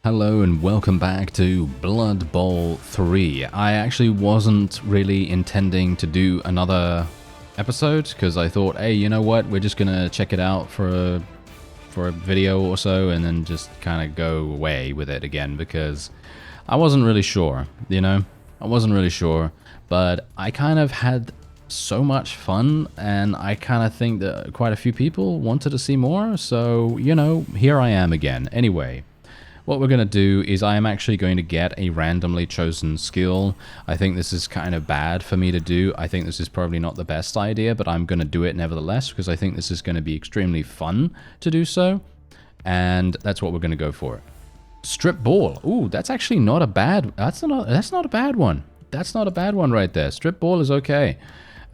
Hello and welcome back to Blood Bowl 3. I actually wasn't really intending to do another episode because I thought, hey, you know what, we're just gonna check it out for a video or so and then just kind of go away with it again because I wasn't really sure, I wasn't really sure, but I kind of had so much fun and I kind of think that quite a few people wanted to see more, so, here I am again. Anyway. What we're going to do is I am actually going to get a randomly chosen skill. I think this is kind of bad for me to do. I think this is probably not the best idea, but I'm going to do it nevertheless because I think this is going to be extremely fun to do so. And that's what we're going to go for. Strip ball. Ooh, that's actually not a bad... That's not a bad one. That's not a bad one right there. Strip ball is okay.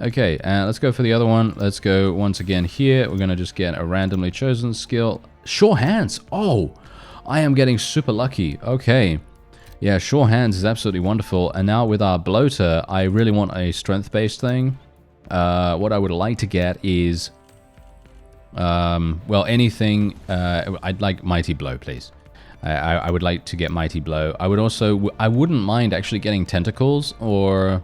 Okay, let's go for the other one. Let's go once again here. We're going to just get a randomly chosen skill. Sure hands. Oh! I am getting super lucky. Okay. Yeah, sure hands is absolutely wonderful. And now with our bloater, I really want a strength-based thing. What I would like to get is... well, anything... I'd like Mighty Blow, please. I would like to get Mighty Blow. I would also... I wouldn't mind actually getting Tentacles or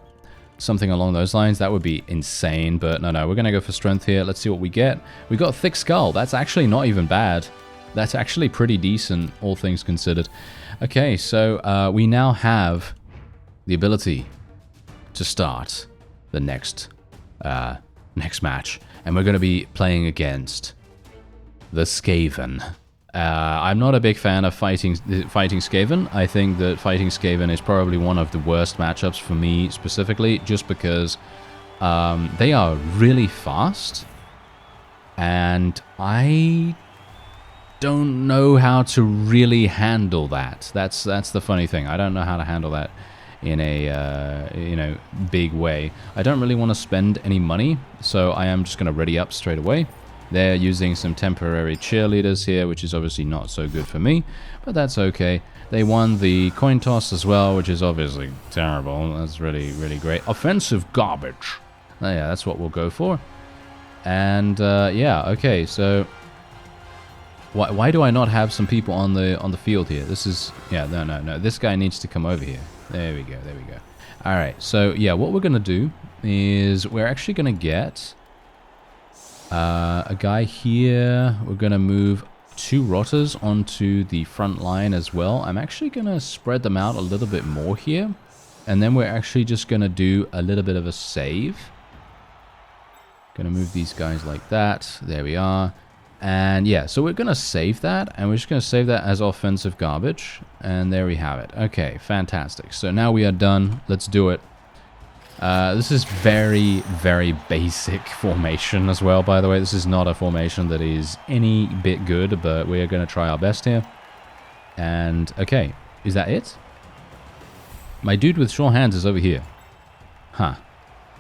something along those lines. That would be insane. But no, we're going to go for strength here. Let's see what we get. We got Thick Skull. That's actually not even bad. That's actually pretty decent, all things considered. Okay, so we now have the ability to start the next match. And we're going to be playing against the SKAVEN. I'm not a big fan of fighting SKAVEN. I think that fighting SKAVEN is probably one of the worst matchups for me specifically, just because they are really fast. And I don't know how to really handle that. That's the funny thing. I don't know how to handle that in a big way. I don't really want to spend any money, so I am just going to ready up straight away. They're using some temporary cheerleaders here, which is obviously not so good for me, but that's okay. They won the coin toss as well, which is obviously terrible. That's really great. Offensive garbage. Oh, yeah, that's what we'll go for. And yeah, okay, so why do I not have some people on the field here? This is... Yeah, no. This guy needs to come over here. There we go. Alright, so yeah, what we're going to do is we're actually going to get a guy here. We're going to move 2 rotters onto the front line as well. I'm actually going to spread them out a little bit more here. And then we're actually just going to do a little bit of a save. Going to move these guys like that. There we are. And yeah, so we're going to save that, and we're just going to save that as offensive garbage. And there we have it. Okay, fantastic. So now we are done. Let's do it. This is very basic formation as well, by the way. This is not a formation that is any bit good, but we are going to try our best here. And, okay, is that it? My dude with sure hands is over here. Huh.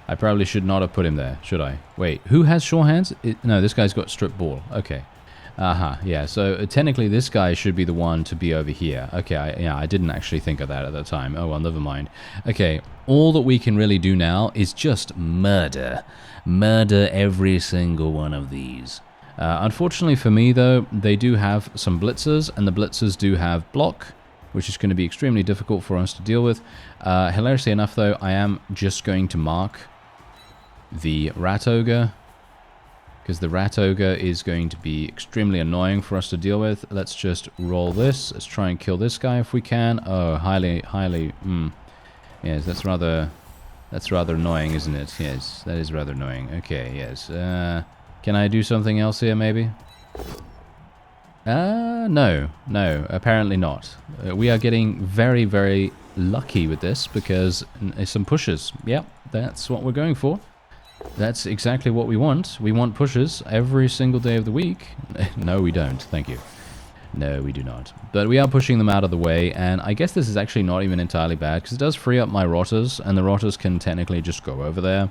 I probably should not have put him there, should I? Wait, who has sure hands? No, this guy's got strip ball. Okay. Yeah, so technically this guy should be the one to be over here. Okay, I didn't actually think of that at the time. Oh, well, never mind. Okay, all that we can really do now is just murder. Murder every single one of these. Unfortunately for me, though, they do have some blitzers, and the blitzers do have block, which is going to be extremely difficult for us to deal with. Hilariously enough, though, I am just going to mark the rat ogre, because the rat ogre is going to be extremely annoying for us to deal with. Let's just roll this. Let's try and kill this guy if we can. Oh, highly, yes, that's rather annoying, isn't it? Yes, that is rather annoying. Okay, yes. Can I do something else here, maybe? No, apparently not. We are getting very lucky with this because some pushes. Yep, that's what we're going for. That's exactly what we want. We want pushes every single day of the week. No, we don't. Thank you. No, we do not. But we are pushing them out of the way, and I guess this is actually not even entirely bad because it does free up my rotters, and the rotters can technically just go over there.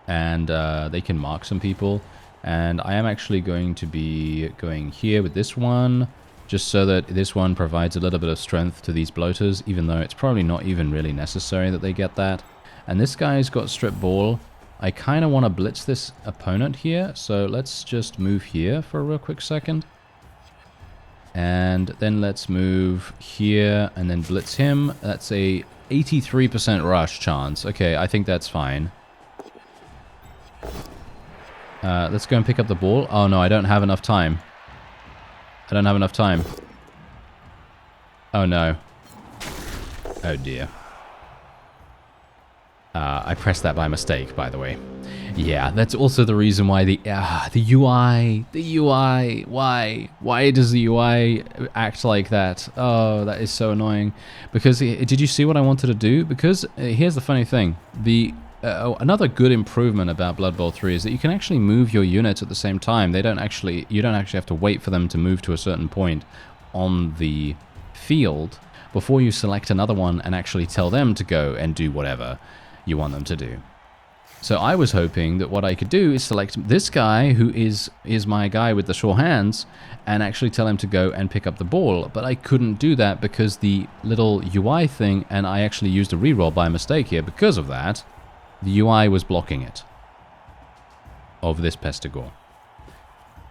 And they can mark some people. And I am actually going to be going here with this one, just so that this one provides a little bit of strength to these bloaters, even though it's probably not even really necessary that they get that. And this guy's got strip ball. I kind of want to blitz this opponent here, so let's just move here for a real quick second. And then let's move here and then blitz him. That's a 83% rush chance. Okay, I think that's fine. Let's go and pick up the ball. Oh no, I don't have enough time. I don't have enough time. Oh no. Oh dear. I pressed that by mistake, by the way. Yeah, that's also the reason why the UI, why does the UI act like that? Oh, that is so annoying. Because, did you see what I wanted to do? Because, here's the funny thing. Another good improvement about Blood Bowl 3 is that you can actually move your units at the same time. You don't actually have to wait for them to move to a certain point on the field before you select another one and actually tell them to go and do whatever you want them to do. So I was hoping that what I could do is select this guy, who is my guy with the sure hands, and actually tell him to go and pick up the ball. But I couldn't do that because the little UI thing, and I actually used a reroll by mistake here because of that, the UI was blocking it of this Pestigore.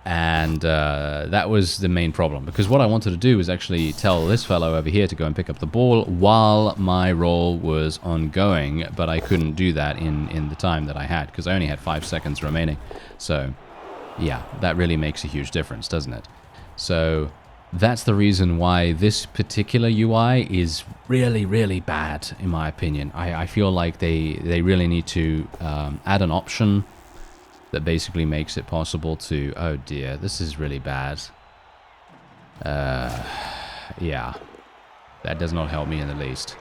And that was the main problem, because what I wanted to do was actually tell this fellow over here to go and pick up the ball while my roll was ongoing, but I couldn't do that in the time that I had, because I only had 5 seconds remaining. So, yeah, that really makes a huge difference, doesn't it? So, that's the reason why this particular UI is really, really bad, in my opinion. I feel like they really need to add an option that basically makes it possible to... Oh dear, this is really bad. Yeah. That does not help me in the least.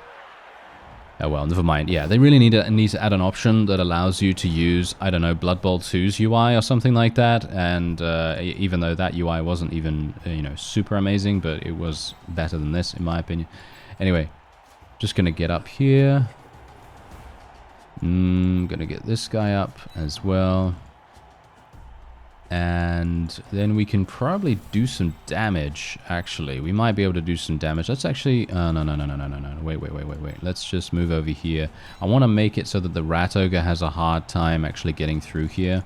Oh well, never mind. Yeah, they really need to add an option that allows you to use, I don't know, Blood Bowl 2's UI or something like that. And even though that UI wasn't even, you know, super amazing, but it was better than this, in my opinion. Anyway, just gonna get up here. Gonna get this guy up as well. And then we can probably do some damage, actually. We might be able to do some damage. Let's actually... no. Wait. Let's just move over here. I want to make it so that the Rat Ogre has a hard time actually getting through here.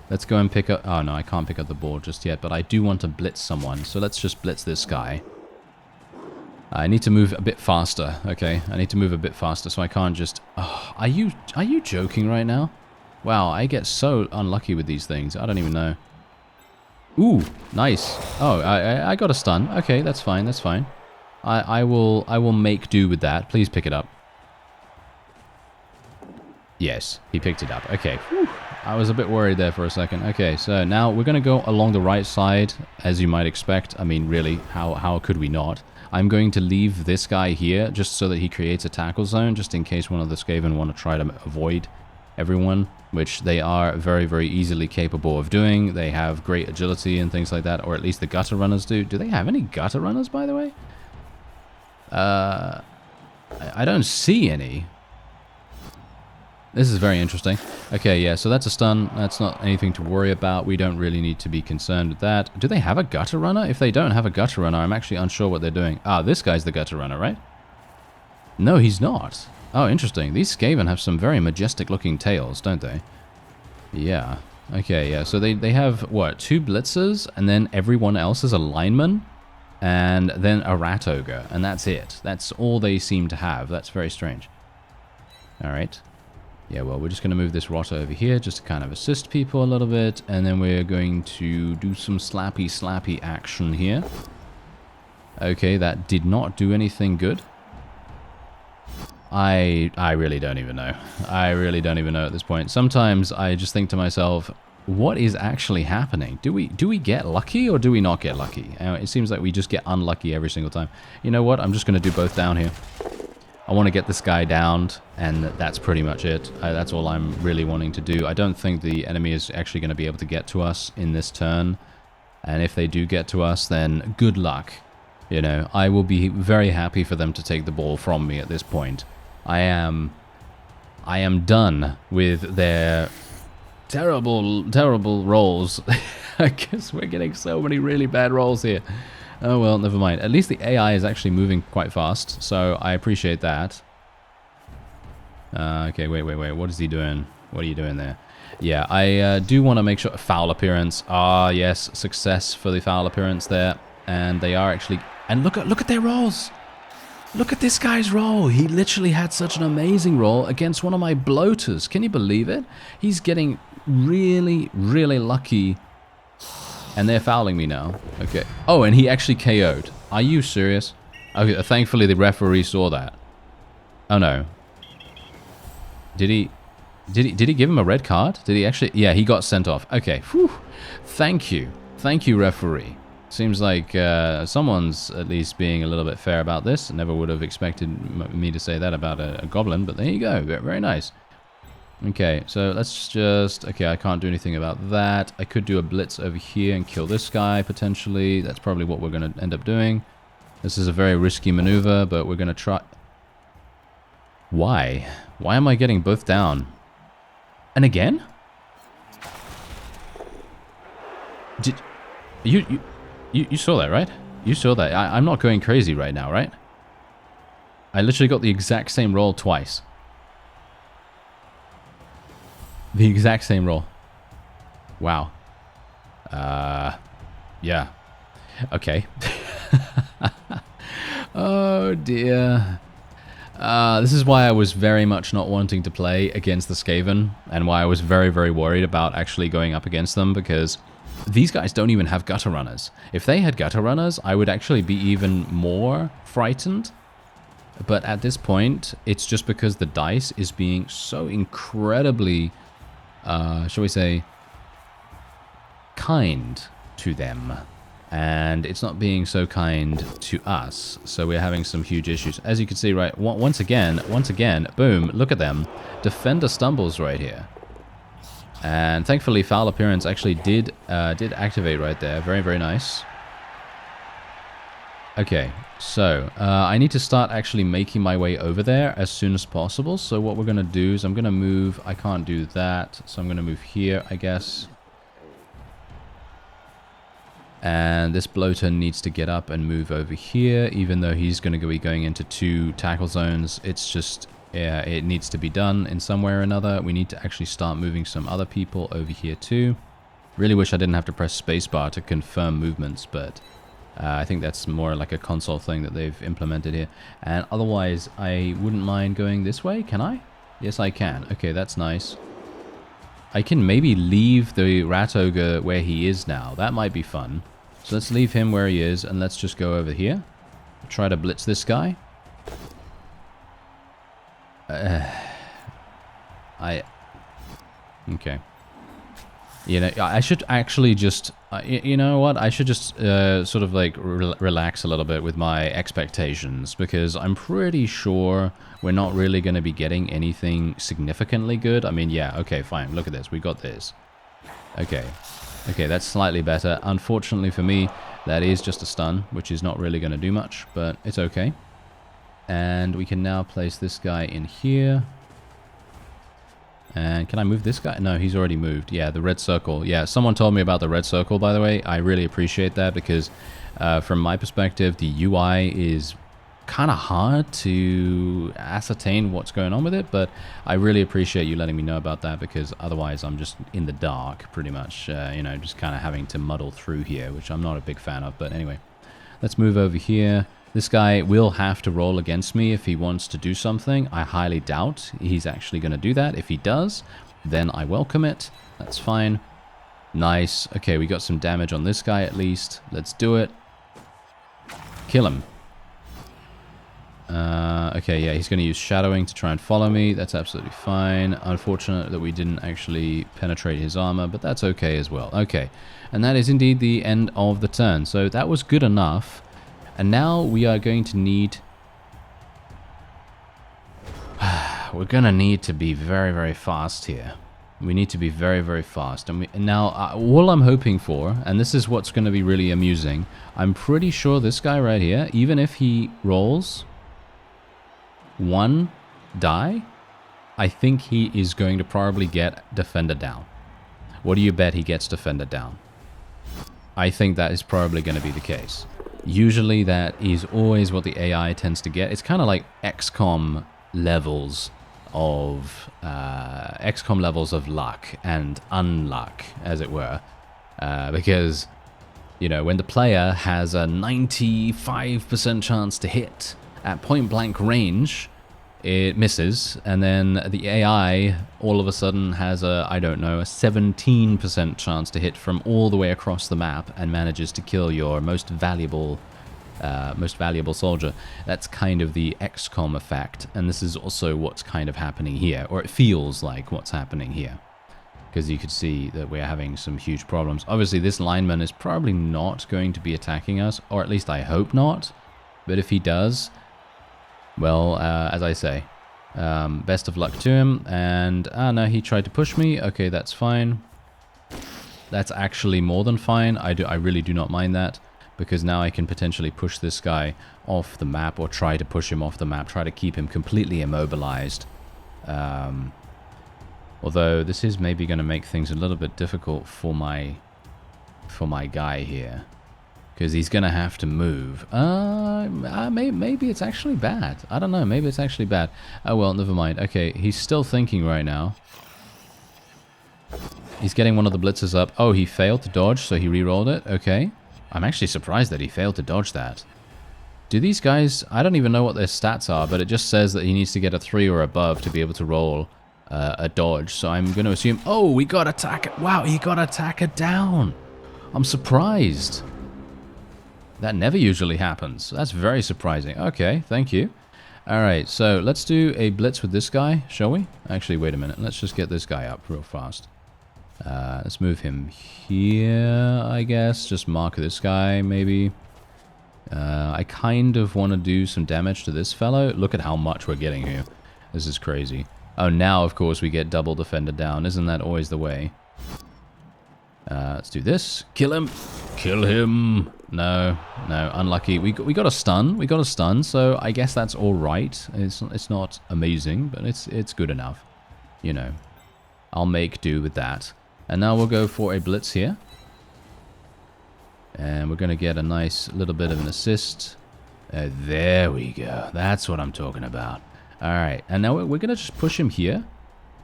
Let's go and pick up... Oh, no, I can't pick up the ball just yet, but I do want to blitz someone. So let's just blitz this guy. I need to move a bit faster, okay? I need to move a bit faster, so I can't just... Oh, are you joking right now? Wow, I get so unlucky with these things. I don't even know. Ooh, nice. Oh, I got a stun. Okay, that's fine. That's fine. I will make do with that. Please pick it up. Yes, he picked it up. Okay. Whew. I was a bit worried there for a second. Okay, so now we're going to go along the right side, as you might expect. I mean, really, how could we not? I'm going to leave this guy here just so that he creates a tackle zone, just in case one of the Skaven want to try to avoid everyone, which they are very, very easily capable of doing. They have great agility and things like that, or at least the gutter runners do. Do they have any gutter runners, by the way? I don't see any. This is very interesting. Okay, yeah, so that's a stun. That's not anything to worry about. We don't really need to be concerned with that. Do they have a gutter runner? If they don't have a gutter runner, I'm actually unsure what they're doing. Ah, this guy's the gutter runner, right? No, he's not. Oh, interesting. These Skaven have some very majestic-looking tails, don't they? Yeah. Okay, yeah. So they have, what, 2 blitzers, and then everyone else is a lineman, and then a rat ogre, and that's it. That's all they seem to have. That's very strange. All right. Yeah, well, we're just going to move this rotter over here just to kind of assist people a little bit, and then we're going to do some slappy action here. Okay, that did not do anything good. I really don't even know. I really don't even know at this point. Sometimes I just think to myself, what is actually happening? Do we get lucky or do we not get lucky? It seems like we just get unlucky every single time. You know what? I'm just going to do both down here. I want to get this guy downed, and that's pretty much it. That's all I'm really wanting to do. I don't think the enemy is actually going to be able to get to us in this turn. And if they do get to us, then good luck. You know, I will be very happy for them to take the ball from me at this point. I am done with their terrible rolls. I guess we're getting so many really bad rolls here. Oh well, never mind. At least the AI is actually moving quite fast, so I appreciate that. Okay, wait. What is he doing? What are you doing there? Yeah, I do want to make sure... Foul appearance. Ah, yes, success for the foul appearance there. And they are actually... And look at their rolls! Look at this guy's roll! He literally had such an amazing roll against one of my bloaters. Can you believe it? He's getting really, really lucky. And they're fouling me now. Okay. Oh, and he actually KO'd. Are you serious? Okay, thankfully the referee saw that. Oh no. Did he give him a red card? Did he actually? Yeah, he got sent off. Okay. Whew. Thank you. Thank you, referee. Seems like someone's at least being a little bit fair about this. Never would have expected me to say that about a goblin, but there you go. Very nice. Okay, so let's just... Okay, I can't do anything about that. I could do a blitz over here and kill this guy, potentially. That's probably what we're going to end up doing. This is a very risky maneuver, but we're going to try... Why? Why am I getting both down? And again? Did... You saw that, right? You saw that. I'm not going crazy right now, right? I literally got the exact same roll twice. The exact same roll. Wow. Yeah. Okay. Oh dear. This is why I was very much not wanting to play against the SKAVEN, and why I was very, very worried about actually going up against them, because these guys don't even have gutter runners. If they had gutter runners, I would actually be even more frightened. But at this point, it's just because the dice is being so incredibly... shall we say, kind to them, and it's not being so kind to us, so we're having some huge issues. As you can see, right, once again, boom, look at them. Defender stumbles right here, and thankfully foul appearance actually did activate right there. Very, very nice. Okay, so I need to start actually making my way over there as soon as possible. So what we're going to do is I'm going to move... I can't do that, so I'm going to move here, I guess. And this bloater needs to get up and move over here, even though he's going to be going into 2 tackle zones. It's just... yeah, it needs to be done in some way or another. We need to actually start moving some other people over here too. Really wish I didn't have to press spacebar to confirm movements, but... I think that's more like a console thing that they've implemented here. And otherwise, I wouldn't mind going this way. Can I? Yes, I can. Okay, that's nice. I can maybe leave the rat ogre where he is now. That might be fun. So let's leave him where he is, and let's just go over here. Try to blitz this guy. Okay. You know, I should actually just... you know what? I should just sort of like relax a little bit with my expectations, because I'm pretty sure we're not really going to be getting anything significantly good. I mean, yeah, okay, fine. Look at this. We got this. Okay. Okay, that's slightly better. Unfortunately for me, that is just a stun, which is not really going to do much, but it's okay. And we can now place this guy in here. And can I move this guy? No, he's already moved. Yeah, the red circle. Yeah, someone told me about the red circle, by the way. I really appreciate that, because from my perspective, the UI is kind of hard to ascertain what's going on with it, but I really appreciate you letting me know about that, because otherwise I'm just in the dark, pretty much, you know, just kind of having to muddle through here, which I'm not a big fan of. But anyway, let's move over here. This guy will have to roll against me if he wants to do something. I highly doubt he's actually going to do that. If he does, then I welcome it. That's fine. Nice. Okay, we got some damage on this guy at least. Let's do it. Kill him. Okay, yeah, he's going to use shadowing to try and follow me. That's absolutely fine. Unfortunate that we didn't actually penetrate his armor, but that's okay as well. Okay, and that is indeed the end of the turn. So that was good enough. And now we are going to need... we're going to need to be very, very fast here. We need to be very, very fast. And now, all I'm hoping for, and this is what's going to be really amusing, I'm pretty sure this guy right here, even if he rolls 1 die, I think he is going to probably get Defender down. What do you bet he gets Defender down? I think that is probably going to be the case. Usually that is always what the AI tends to get. It's kind of like XCOM levels of luck and unluck, as it were, because You know, when the player has a 95% chance to hit at point blank range, it misses, and then the AI all of a sudden has a, I don't know, a 17% chance to hit from all the way across the map and manages to kill your most valuable soldier. That's kind of the XCOM effect, and this is also what's kind of happening here, or it feels like what's happening here. Because you could see that we're having some huge problems. Obviously, this lineman is probably not going to be attacking us, or at least I hope not. But if he does, well, as I say, best of luck to him. And, no, he tried to push me. Okay, that's fine. That's actually more than fine. I really do not mind that, because now I can potentially push this guy off the map, or try to push him off the map, try to keep him completely immobilized. Although this is maybe going to make things a little bit difficult for my guy here, because he's going to have to move. Maybe it's actually bad. I don't know. Maybe it's actually bad. Oh well, never mind. Okay, he's still thinking right now. He's getting one of the blitzers up. Oh, he failed to dodge, so he re-rolled it. Okay, I'm actually surprised that he failed to dodge that. Do these guys? I don't even know what their stats are, but it just says that he needs to get a 3 or above to be able to roll a dodge, so I'm going to assume... Oh, we got attacker... Wow, he got attacker down. I'm surprised. That never usually happens. That's very surprising. Okay, thank you. Alright, so let's do a blitz with this guy, shall we? Actually, wait a minute. Let's just get this guy up real fast. Let's move him here, I guess. Just mark this guy, maybe. I kind of want to do some damage to this fellow. Look at how much we're getting here. This is crazy. Oh, now, of course, we get double defender down. Isn't that always the way? Let's do this. Kill him. Kill him. No, no, unlucky. We got a stun. We got a stun, so I guess that's all right. It's not amazing, but it's good enough. You know, I'll make do with that. And now we'll go for a blitz here. And we're going to get a nice little bit of an assist. There we go. That's what I'm talking about. Alright, and now we're going to just push him here.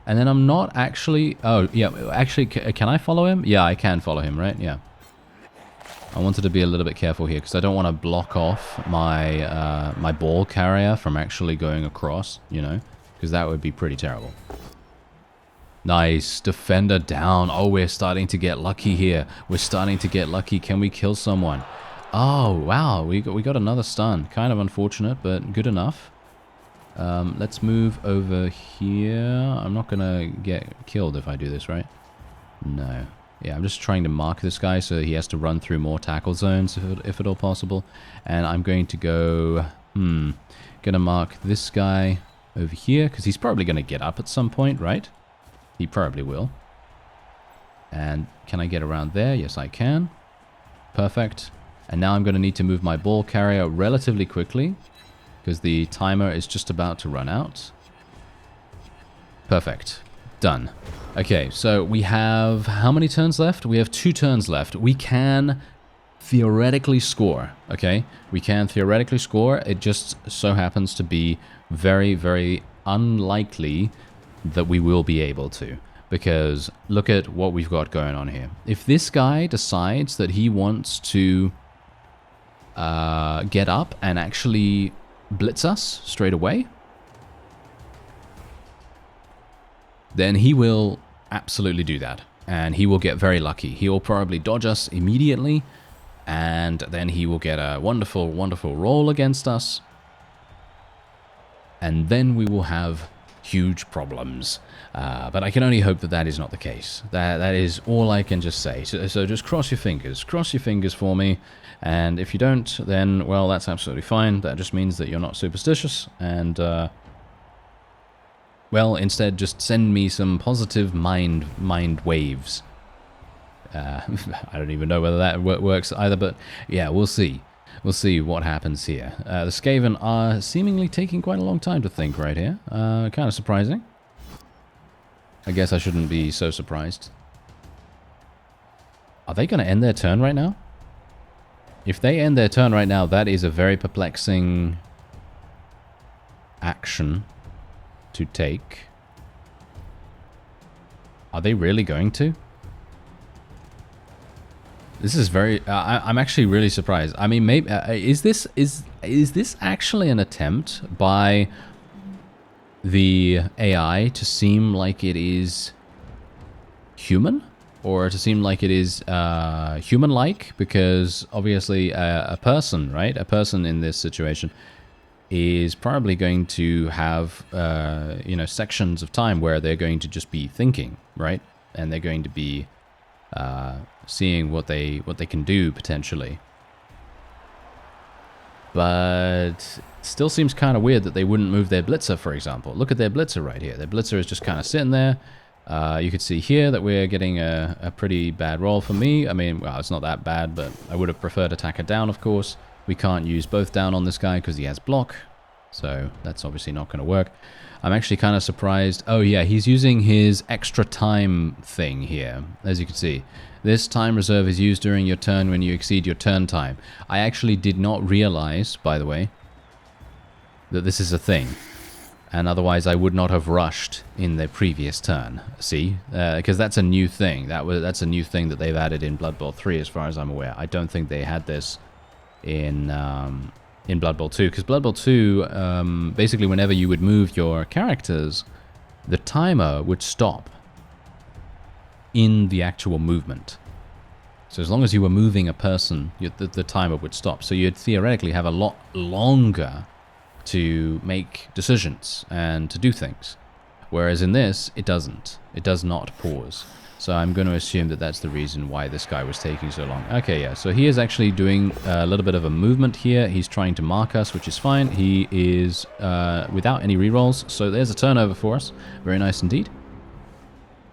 And then I'm not actually... Oh, yeah, actually, can I follow him? Yeah, I can follow him, right? Yeah. I wanted to be a little bit careful here, because I don't want to block off my, my ball carrier from actually going across, you know? Because that would be pretty terrible. Nice. Defender down. Oh, we're starting to get lucky here. We're starting to get lucky. Can we kill someone? Oh, wow. We got another stun. Kind of unfortunate, but good enough. Let's move over here. I'm not gonna get killed if I do this, right? No. Yeah, I'm just trying to mark this guy so he has to run through more tackle zones if at all possible. And I'm going to go... Gonna mark this guy over here, because he's probably gonna get up at some point, right? He probably will. And can I get around there? Yes, I can. Perfect. And now I'm gonna need to move my ball carrier relatively quickly, because the timer is just about to run out. Perfect. Done. Okay, so we have... How many turns left? We have 2 turns left. We can theoretically score, okay? We can theoretically score. It just so happens to be very, very unlikely that we will be able to. Because look at what we've got going on here. If this guy decides that he wants to get up and actually... blitz us straight away, then he will absolutely do that, and he will get very lucky. He will probably dodge us immediately, and then he will get a wonderful, wonderful roll against us, and then we will have huge problems. But I can only hope that that is not the case. That is all I can just say. So just cross your fingers for me. And if you don't, then, well, that's absolutely fine. That just means that you're not superstitious. And, well, instead, just send me some positive mind waves. I don't even know whether that works either, but yeah, we'll see. We'll see what happens here. The Skaven are seemingly taking quite a long time to think right here. Kind of surprising. I guess I shouldn't be so surprised. Are they going to end their turn right now? If they end their turn right now, that is a very perplexing action to take. Are they really going to? This is very... I'm actually really surprised. I mean, maybe is this actually an attempt by the AI to seem like it is human, or to seem like it is human-like? Because obviously, a person, right? A person in this situation is probably going to have, you know, sections of time where they're going to just be thinking, right? And they're going to be seeing what they can do potentially. But it still seems kind of weird that they wouldn't move their blitzer, for example. Look at their blitzer right here. Their blitzer is just kind of sitting there. You could see here that we're getting a pretty bad roll for me. I mean, well, it's not that bad, but I would have preferred attacker down, of course. We can't use both down on this guy because he has block. So that's obviously not going to work. I'm actually kind of surprised. Oh yeah, he's using his extra time thing here. As you can see, this time reserve is used during your turn when you exceed your turn time. I actually did not realize, by the way, that this is a thing. And otherwise I would not have rushed in the previous turn. See? Because that's a new thing. That's a new thing that they've added in Blood Bowl 3 as far as I'm aware. I don't think they had this in Blood Bowl 2. Because Blood Bowl 2, basically whenever you would move your characters, the timer would stop in the actual movement. So as long as you were moving a person, the timer would stop. So you'd theoretically have a lot longer to make decisions and to do things. Whereas in this, it doesn't. It does not pause. So I'm going to assume that that's the reason why this guy was taking so long. Okay, yeah, so he is actually doing a little bit of a movement here. He's trying to mark us, which is fine. He is without any rerolls, so there's a turnover for us. Very nice indeed.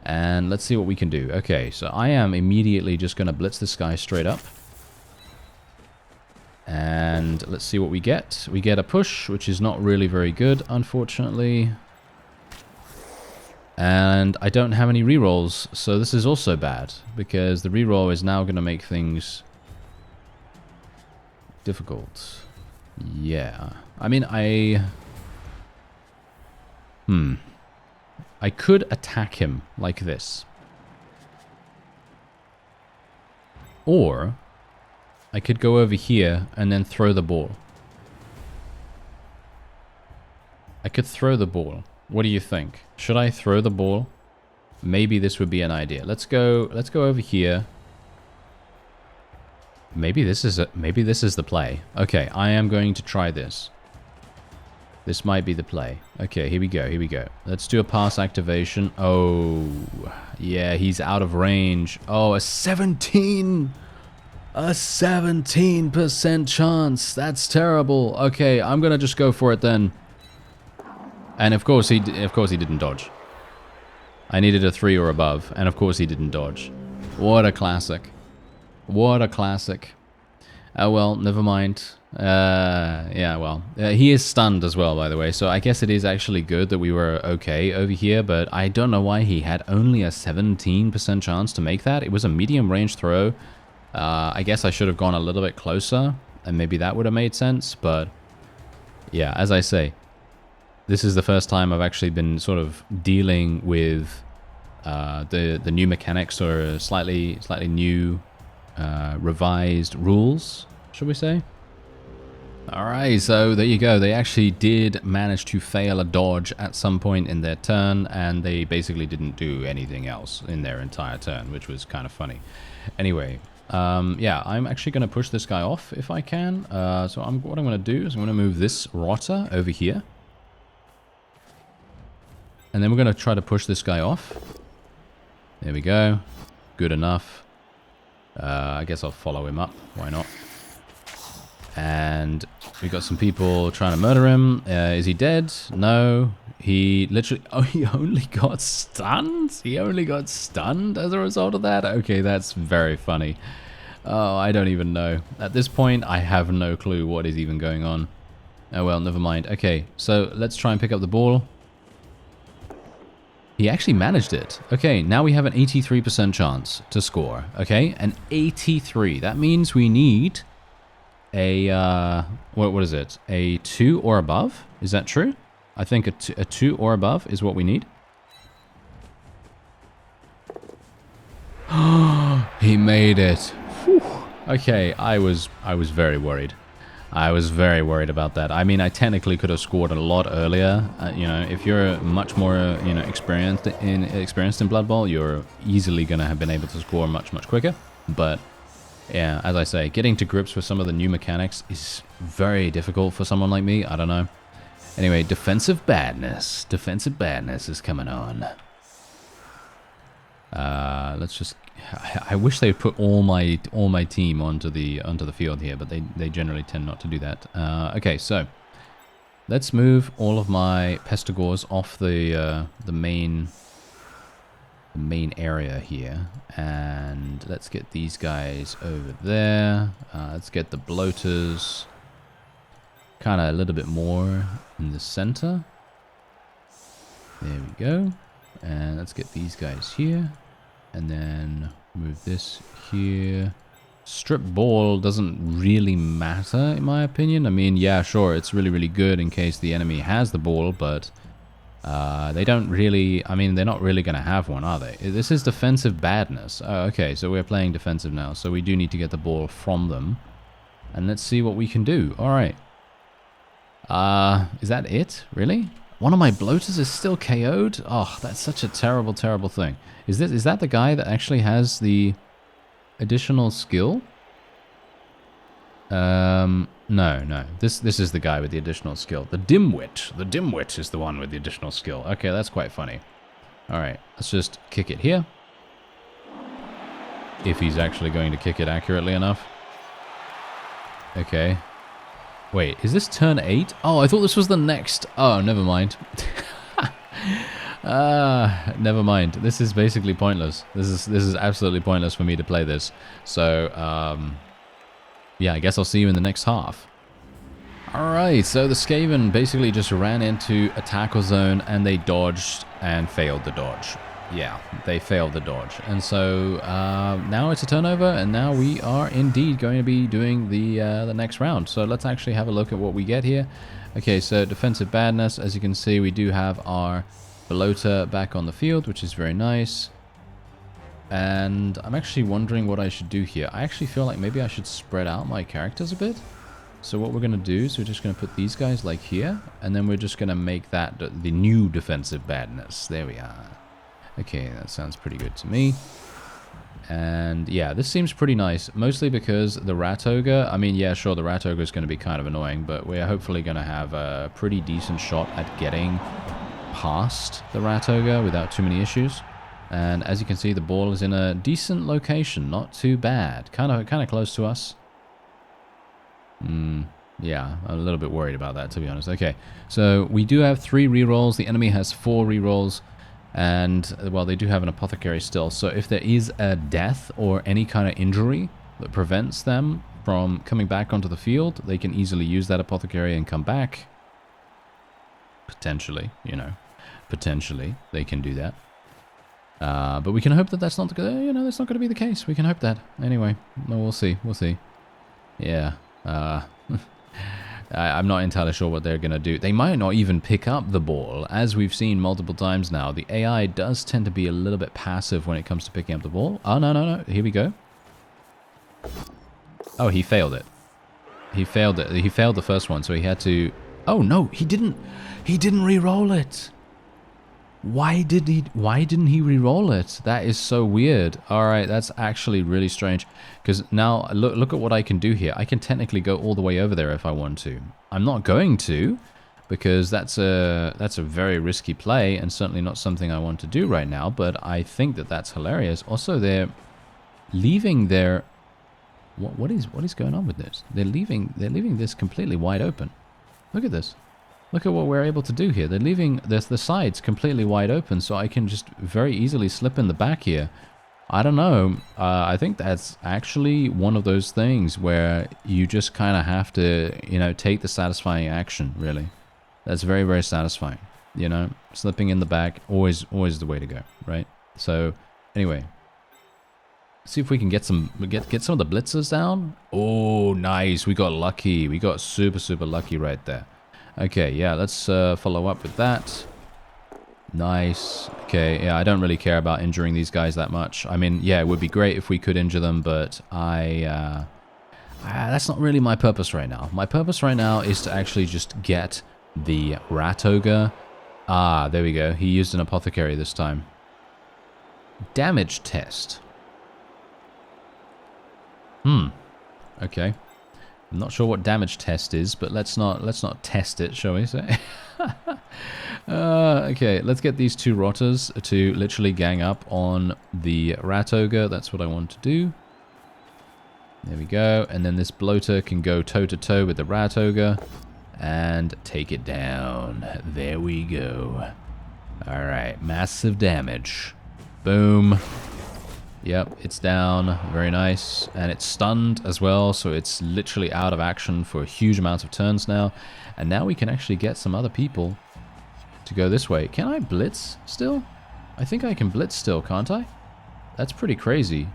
And let's see what we can do. Okay, so I am immediately just going to blitz this guy straight up. And let's see what we get. We get a push, which is not really very good, unfortunately. And I don't have any rerolls, so this is also bad, because the reroll is now going to make things difficult. Yeah. I mean, I could attack him like this. Or I could go over here and then throw the ball. I could throw the ball. What do you think? Should I throw the ball? Maybe this would be an idea. Let's go over here. Maybe this is the play. Okay, I am going to try this. This might be the play. Okay, here we go, here we go. Let's do a pass activation. Oh, yeah, he's out of range. Oh, a 17% chance. That's terrible. Okay, I'm gonna just go for it then. And of course he didn't dodge. I needed a 3 or above, and of course he didn't dodge. What a classic. What a classic. Oh well, never mind. Yeah, well, he is stunned as well, by the way, so I guess it is actually good that we were okay over here, but I don't know why he had only a 17% chance to make that. It was a medium range throw. I guess I should have gone a little bit closer, and maybe that would have made sense, but yeah, as I say, this is the first time I've actually been sort of dealing with the new mechanics, or slightly new revised rules, should we say? Alright, so there you go. They actually did manage to fail a dodge at some point in their turn, and they basically didn't do anything else in their entire turn, which was kind of funny. Anyway, yeah, I'm actually going to push this guy off if I can. So what I'm going to do is I'm going to move this rotter over here. And then we're going to try to push this guy off. There we go. Good enough. I guess I'll follow him up. Why not? And we got some people trying to murder him. Is he dead? No. He literally... Oh, he only got stunned? He only got stunned as a result of that? Okay, that's very funny. Oh, I don't even know. At this point, I have no clue what is even going on. Oh, well, never mind. Okay, so let's try and pick up the ball. He actually managed it. Okay, now we have an 83% chance to score. Okay, an 83. That means we need a, what is it? A 2 or above? Is that true? I think a 2 or above is what we need. He made it. Whew. Okay, I was very worried. I was very worried about that. I mean, I technically could have scored a lot earlier. You know, if you're much more, you know, experienced in Blood Bowl, you're easily gonna have been able to score much quicker. But yeah, as I say, getting to grips with some of the new mechanics is very difficult for someone like me. I don't know. Anyway, defensive badness. Defensive badness is coming on. Let's just. I wish they would put all my team onto the field here, but they generally tend not to do that. Okay, so let's move all of my pestigores off the main area here, and let's get these guys over there. Let's get the bloaters kind of a little bit more in the center. There we go. And let's get these guys here. And then move this here. Strip ball doesn't really matter, in my opinion. I mean, yeah, sure, it's really good in case the enemy has the ball, but they don't really... I mean, they're not really going to have one, are they? This is defensive badness. Oh, okay, so we're playing defensive now, so we do need to get the ball from them. And let's see what we can do. All right. Is that it? Really? One of my bloaters is still KO'd? Oh, that's such a terrible thing. Is that the guy that actually has the additional skill? No. This is the guy with the additional skill. The dimwit. The dimwit is the one with the additional skill. Okay, that's quite funny. Alright, let's just kick it here. If he's actually going to kick it accurately enough. Okay. Wait, is this turn 8? Oh, I thought this was the next. Oh, never mind. Never mind. This is basically pointless. This is absolutely pointless for me to play this. So, yeah, I guess I'll see you in the next half. Alright, so the Skaven basically just ran into a tackle zone and they dodged and failed the dodge. Yeah, they failed the dodge. And so now it's a turnover, and now we are indeed going to be doing the next round. So let's actually have a look at what we get here. Okay, so defensive badness. As you can see, we do have our bloater back on the field, which is very nice. And I'm actually wondering what I should do here. I actually feel like maybe I should spread out my characters a bit. So what we're going to do is we're just going to put these guys like here, and then we're just going to make that the new defensive badness. There we are. Okay, that sounds pretty good to me. And yeah, this seems pretty nice, mostly because the Rat Ogre, I mean, yeah, sure, the Rat Ogre is going to be kind of annoying, but we're hopefully going to have a pretty decent shot at getting past the Rat Ogre without too many issues. And as you can see, the ball is in a decent location, not too bad, kind of close to us. Yeah, I'm a little bit worried about that, to be honest. Okay, so we do have 3 rerolls. The enemy has 4 rerolls. And, well, they do have an apothecary still. So if there is a death or any kind of injury that prevents them from coming back onto the field, they can easily use that apothecary and come back. Potentially, you know. Potentially, they can do that. But we can hope that that's not, you know, that's not going to be the case. We can hope that. Anyway, well, we'll see. We'll see. Yeah. I'm not entirely sure what they're going to do. They might not even pick up the ball. As we've seen multiple times now, the AI does tend to be a little bit passive when it comes to picking up the ball. Oh, no. Here we go. Oh, he failed it. He failed it. He failed the first one, so he had to... Oh, no, he didn't. He didn't re-roll it. Why didn't he re-roll it? That is so weird. All right, that's actually really strange. Because now, look at what I can do here. I can technically go all the way over there if I want to. I'm not going to, because that's a very risky play, and certainly not something I want to do right now, but I think that that's hilarious. Also, they're leaving their... What is going on with this? They're leaving this completely wide open. Look at this. Look at what we're able to do here. They're leaving the sides completely wide open, so I can just very easily slip in the back here. I don't know. I think that's actually one of those things where you just kind of have to, you know, take the satisfying action, really. That's very, very satisfying. You know, slipping in the back, always the way to go, right? So, anyway. See if we can get some of the blitzers down. Oh, nice. We got lucky. We got super, super lucky right there. Okay, yeah, let's follow up with that. Nice. Okay, yeah, I don't really care about injuring these guys that much. I mean, yeah, it would be great if we could injure them, but that's not really my purpose right now. My purpose right now is to actually just get the rat ogre. Ah, there we go. He used an apothecary this time. Damage test. Okay. I'm not sure what damage test is, but let's not test it, shall we say? Okay, let's get these two rotters to literally gang up on the rat ogre. That's what I want to do. There we go. And then this bloater can go toe-to-toe with the rat ogre and take it down. There we go. Alright, massive damage. Boom. Yep, it's down. Very nice. And it's stunned as well, so it's literally out of action for a huge amount of turns now. And now we can actually get some other people to go this way. Can I blitz still? I think I can blitz still, can't I? That's pretty crazy.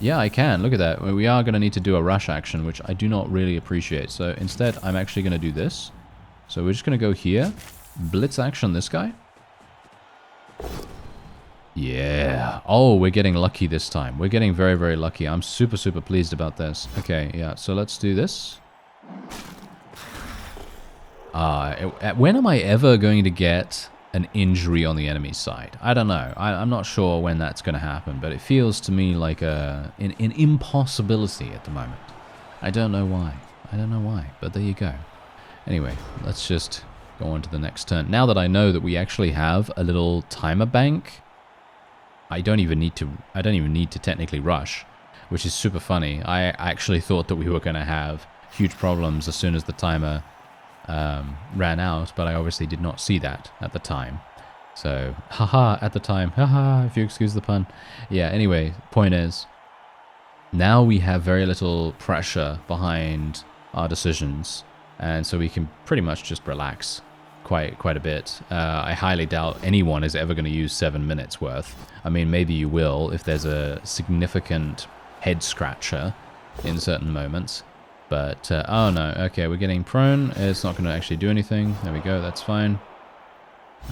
Yeah, I can. Look at that. We are going to need to do a rush action, which I do not really appreciate. So instead, I'm actually going to do this. So we're just going to go here. Blitz action this guy. Yeah. Oh, we're getting lucky this time. We're getting very, very lucky. I'm super, super pleased about this. Okay, yeah. So let's do this. When am I ever going to get an injury on the enemy side? I don't know. I'm not sure when that's going to happen, but it feels to me like an impossibility at the moment. I don't know why. I don't know why, but there you go. Anyway, let's just go on to the next turn. Now that I know that we actually have a little timer bank, I don't even need to technically rush, which is super funny. I actually thought that we were going to have huge problems as soon as the timer ran out, but I obviously did not see that at the time. So, haha, at the time, haha, if you excuse the pun. Yeah, anyway, point is, now we have very little pressure behind our decisions, and so we can pretty much just relax quite a bit. I highly doubt anyone is ever going to use 7 minutes worth. I mean, maybe you will if there's a significant head scratcher in certain moments. But, oh no, okay, we're getting prone. It's not going to actually do anything. There we go, that's fine.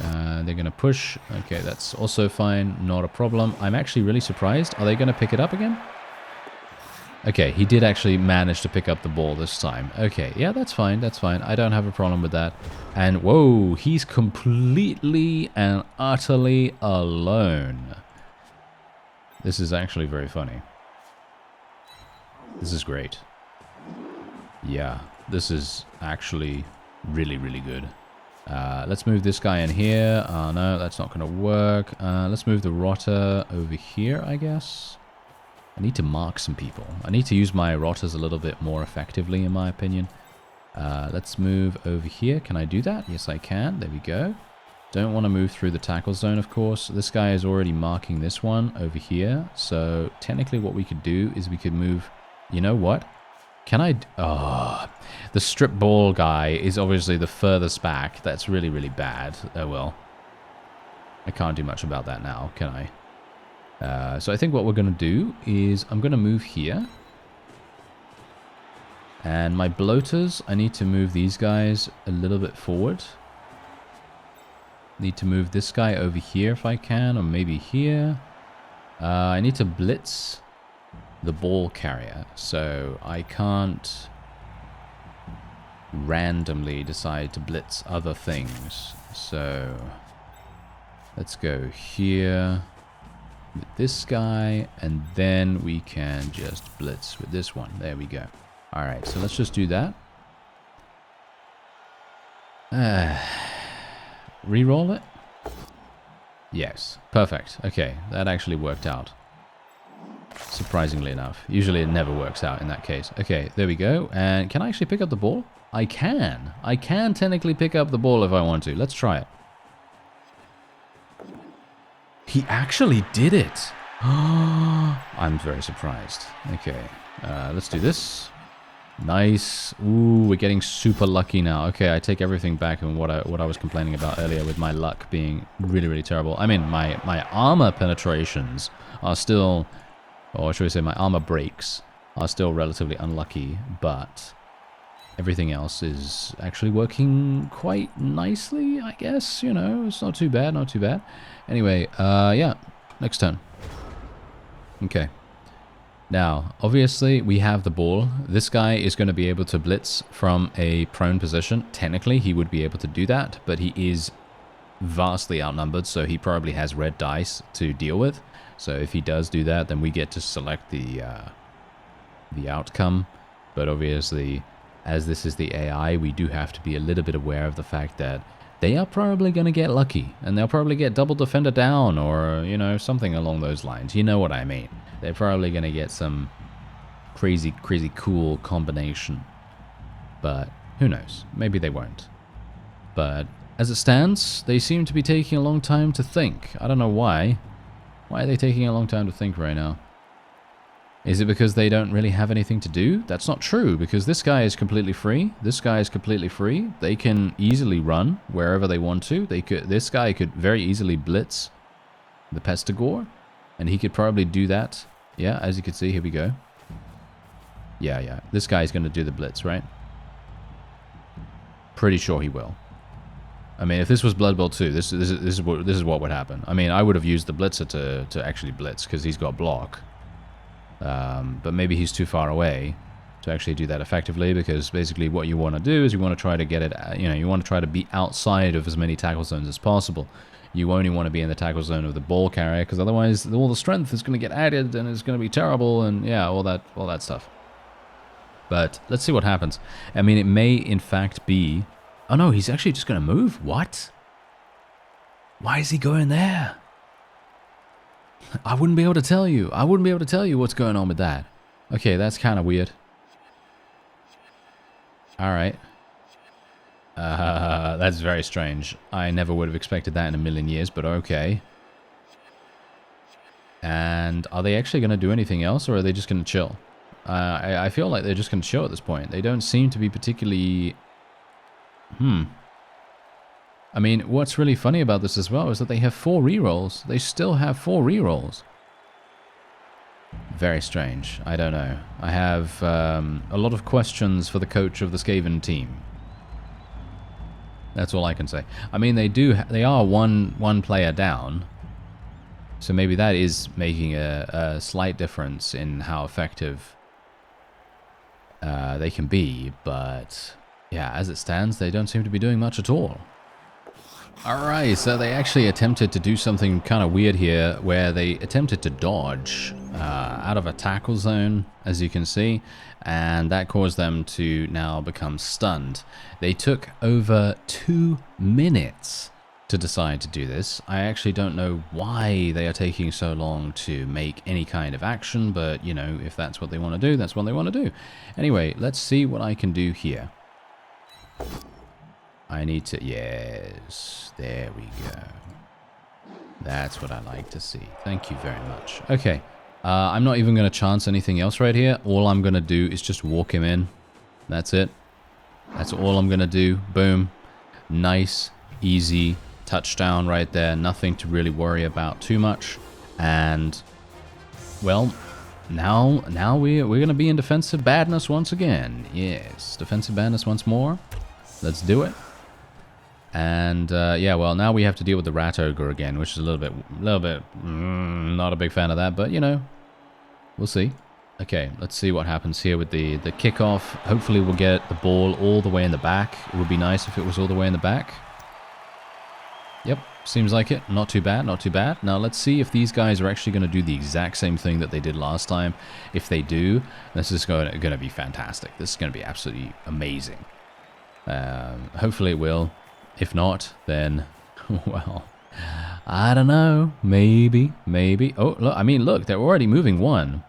They're going to push. Okay, that's also fine, not a problem. I'm actually really surprised. Are they going to pick it up again? Okay, he did actually manage to pick up the ball this time. Okay, yeah, that's fine, that's fine. I don't have a problem with that. And, whoa, he's completely and utterly alone. This is actually very funny. This is great. Yeah, this is actually really, really good. Let's move this guy in here. Oh, no, that's not going to work. Let's move the rotter over here, I guess. I need to mark some people. I need to use my rotters a little bit more effectively, in my opinion. Let's move over here. Can I do that? Yes, I can. There we go. Don't want to move through the tackle zone, of course. This guy is already marking this one over here. So technically what we could do is we could move... You know what? Can I... Oh, the strip ball guy is obviously the furthest back. That's really, really bad. Oh, well. I can't do much about that now, can I? So I think what we're going to do is I'm going to move here. And my bloaters, I need to move these guys a little bit forward. Need to move this guy over here if I can, or maybe here. I need to blitz the ball carrier, so I can't randomly decide to blitz other things. So let's go here with this guy, and then we can just blitz with this one. There we go. Alright, so let's just do that. Reroll it? Yes, perfect. Okay, that actually worked out. Surprisingly enough. Usually it never works out in that case. Okay, there we go. And can I actually pick up the ball? I can. I can technically pick up the ball if I want to. Let's try it. He actually did it. I'm very surprised. Okay, let's do this. Nice. Ooh, we're getting super lucky now. Okay, I take everything back and what I was complaining about earlier with my luck being really, really terrible. I mean, my armor penetrations are still, or should we say my armor breaks are still relatively unlucky, but Everything else is actually working quite nicely, I guess. You know, it's not too bad, not too bad. Anyway, yeah, next turn. Okay. Now, obviously, we have the ball. This guy is going to be able to blitz from a prone position. Technically, he would be able to do that, but he is vastly outnumbered, so he probably has red dice to deal with. So if he does do that, then we get to select the outcome. But obviously, as this is the AI, we do have to be a little bit aware of the fact that they are probably going to get lucky, and they'll probably get double defender down, or, you know, something along those lines. You know what I mean. They're probably going to get some crazy, crazy cool combination. But who knows? Maybe they won't. But as it stands, they seem to be taking a long time to think. I don't know why. Why are they taking a long time to think right now? Is it because they don't really have anything to do? That's not true, because this guy is completely free. This guy is completely free. They can easily run wherever they want to. This guy could very easily blitz the Pestigore, and he could probably do that. Yeah, as you can see, here we go. Yeah. This guy is going to do the blitz, right? Pretty sure he will. I mean, if this was Blood Bowl 2, this is what would happen. I mean, I would have used the blitzer to actually blitz, because he's got block. But maybe he's too far away to actually do that effectively, because basically what you want to do is you want to try to get it, you know, you want to try to be outside of as many tackle zones as possible. You only want to be in the tackle zone of the ball carrier, because otherwise all the strength is going to get added and it's going to be terrible, and yeah, all that stuff. But let's see what happens. I mean, it may in fact be... Oh no, he's actually just going to move? What? Why is he going there? I wouldn't be able to tell you. I wouldn't be able to tell you what's going on with that. Okay, that's kind of weird. Alright. That's very strange. I never would have expected that in a million years, but okay. And are they actually going to do anything else, or are they just going to chill? I feel like they're just going to chill at this point. They don't seem to be particularly... I mean, what's really funny about this as well is that they have 4 rerolls. They still have 4 rerolls. Very strange. I don't know. I have a lot of questions for the coach of the SKAVEN team. That's all I can say. I mean, they are one player down. So maybe that is making a slight difference in how effective they can be. But yeah, as it stands, they don't seem to be doing much at all. Alright, so they actually attempted to do something kind of weird here, where they attempted to dodge out of a tackle zone, as you can see, and that caused them to now become stunned. They took over 2 minutes to decide to do this. I actually don't know why they are taking so long to make any kind of action, but, you know, if that's what they want to do, that's what they want to do. Anyway, let's see what I can do here. I need to... Yes, there we go. That's what I like to see. Thank you very much. Okay, I'm not even going to chance anything else right here. All I'm going to do is just walk him in. That's it. That's all I'm going to do. Boom. Nice, easy touchdown right there. Nothing to really worry about too much. And, well, now we're going to be in defensive badness once again. Yes, defensive badness once more. Let's do it. And yeah, well, now we have to deal with the rat ogre again, which is a little bit, not a big fan of that, but you know, we'll see. Okay, let's see what happens here with the kickoff. Hopefully we'll get the ball all the way in the back. It would be nice if it was all the way in the back. Yep, seems like it. Not too bad, not too bad. Now let's see if these guys are actually going to do the exact same thing that they did last time. If they do, this is going to be fantastic. This is going to be absolutely amazing. Hopefully it will. If not, then, well, I don't know. Maybe. Oh, look, I mean, look, they're already moving 1.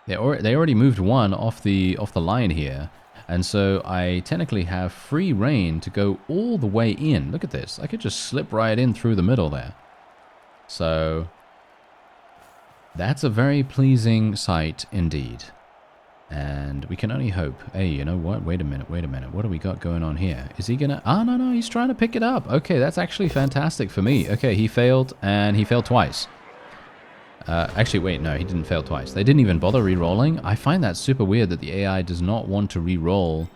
They already moved 1 off the line here. And so I technically have free reign to go all the way in. Look at this. I could just slip right in through the middle there. So that's a very pleasing sight indeed. And we can only hope. Hey, you know what? Wait a minute. What do we got going on here? Is he gonna... Oh, no, he's trying to pick it up. Okay, that's actually fantastic for me. Okay, he failed, and he failed twice. Actually, wait, no, he didn't fail twice. They didn't even bother re-rolling. I find that super weird that the AI does not want to re-roll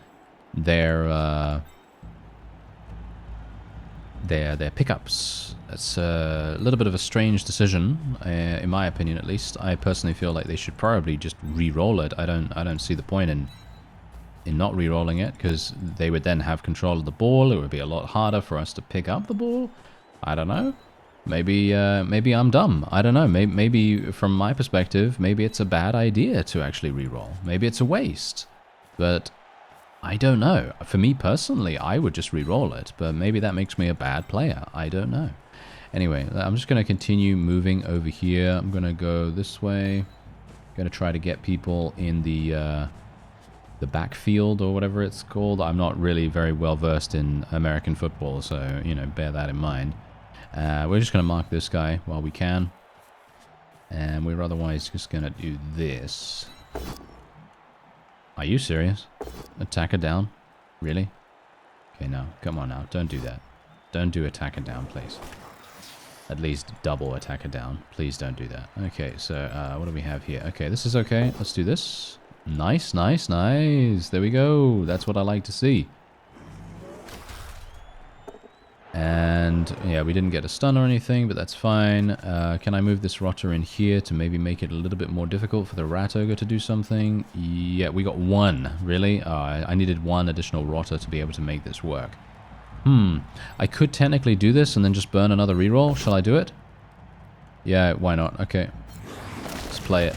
their pickups. It's a little bit of a strange decision, in my opinion at least. I personally feel like they should probably just re-roll it. I don't see the point in not re-rolling it, because they would then have control of the ball. It would be a lot harder for us to pick up the ball. I don't know. Maybe I'm dumb. I don't know. Maybe from my perspective, maybe it's a bad idea to actually re-roll. Maybe it's a waste. But I don't know. For me personally, I would just re-roll it. But maybe that makes me a bad player. I don't know. Anyway, I'm just going to continue moving over here. I'm going to go this way. I'm going to try to get people in the backfield or whatever it's called. I'm not really very well versed in American football, so, you know, bear that in mind. We're just going to mark this guy while we can. And we're otherwise just going to do this. Are you serious? Attacker down? Really? Okay, no. Come on now. Don't do that. Don't do attacker down, please. At least double attacker down. Please don't do that. Okay, so what do we have here? Okay, this is okay. Let's do this. Nice, nice, nice. There we go. That's what I like to see. And yeah, we didn't get a stun or anything, but that's fine. Can I move this rotter in here to maybe make it a little bit more difficult for the rat ogre to do something? Yeah, we got one. Really? I needed one additional rotter to be able to make this work. I could technically do this and then just burn another reroll. Shall I do it? Yeah, why not? Okay. Let's play it.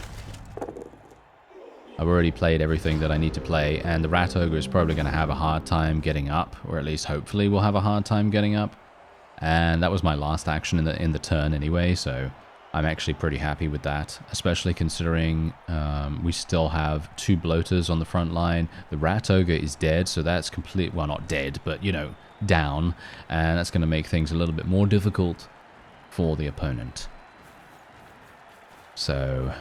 I've already played everything that I need to play, and the rat ogre is probably going to have a hard time getting up, or at least hopefully will have a hard time getting up. And that was my last action in the turn anyway, so I'm actually pretty happy with that, especially considering we still have 2 bloaters on the front line. The rat ogre is dead, so that's complete, well, not dead, but, you know, down, and that's going to make things a little bit more difficult for the opponent. So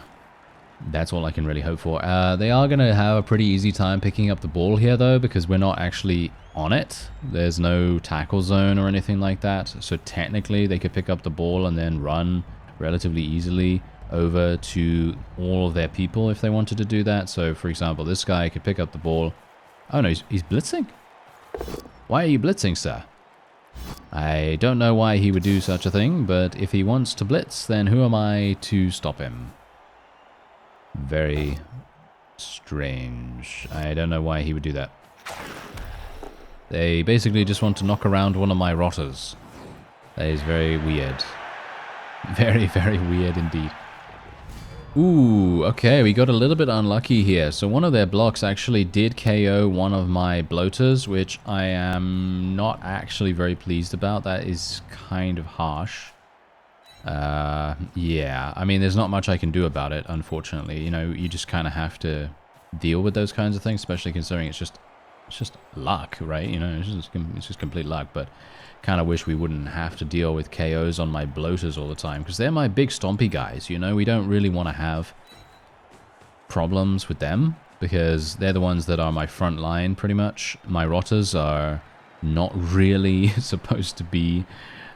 that's all I can really hope for. They are going to have a pretty easy time picking up the ball here, though, because we're not actually on it. There's no tackle zone or anything like that. So technically, they could pick up the ball and then run relatively easily over to all of their people if they wanted to do that. So, for example, this guy could pick up the ball. Oh, no, he's blitzing? Why are you blitzing, sir? I don't know why he would do such a thing, but if he wants to blitz, then who am I to stop him? Very strange. I don't know why he would do that. They basically just want to knock around one of my rotters. That is very weird. Very, very weird indeed. Ooh, okay, we got a little bit unlucky here. So one of their blocks actually did KO one of my bloaters, which I am not actually very pleased about. That is kind of harsh. Yeah, I mean, there's not much I can do about it, unfortunately. You know, you just kind of have to deal with those kinds of things, especially considering it's just luck, right? You know, it's just complete luck, but kind of wish we wouldn't have to deal with KOs on my bloaters all the time, because they're my big stompy guys, you know? We don't really want to have problems with them, because they're the ones that are my front line, pretty much. My rotters are not really supposed to be